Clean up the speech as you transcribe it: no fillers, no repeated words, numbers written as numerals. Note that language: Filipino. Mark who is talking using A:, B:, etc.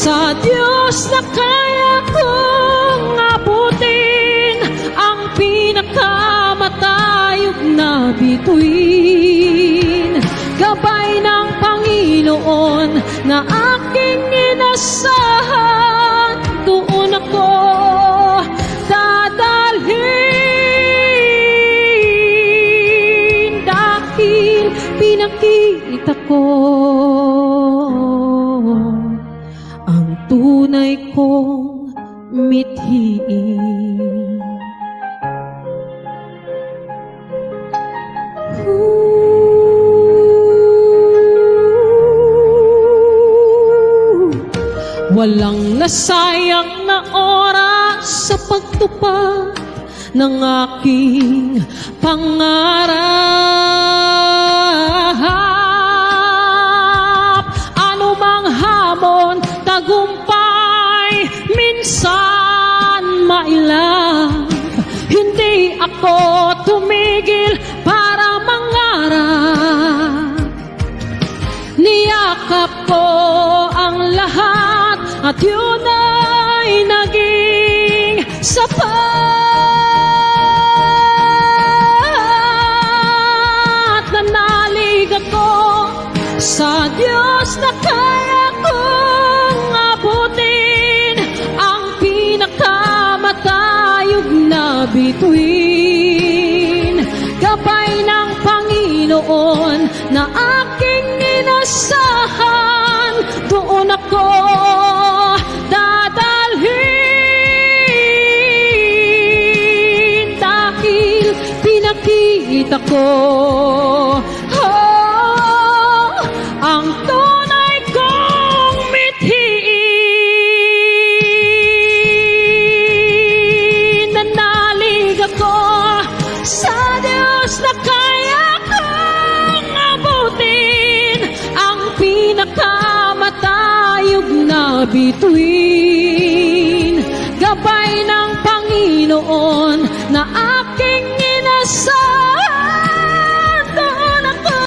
A: Sa Diyos na kaya kong abutin ang pinakamatayog na bituin. Gabay ng Panginoon na aking inasahan, doon ako dadalhin dahil pinakita ko ang tunay kong mithiin. Walang nasayang na oras sa pagtupad ng aking pangarap. Anumang hamon, tagumpay, minsan mailap. Hindi ako tumigil para mangarap. Niyakap ko ang lahat at yun ay naging sapat. Nanalig ako sa Diyos na kaya kong abutin ang pinakamatayog na bituin. Gabay ng Panginoon na aking inasahan, doon ako dadalhin dahil pinakita ko ang tunay kong mithiin. Nanalig ako sa Diyos na kaya kong abutin ang pinakamatayog na bituin. Gabay ng Panginoon na aking inasahan,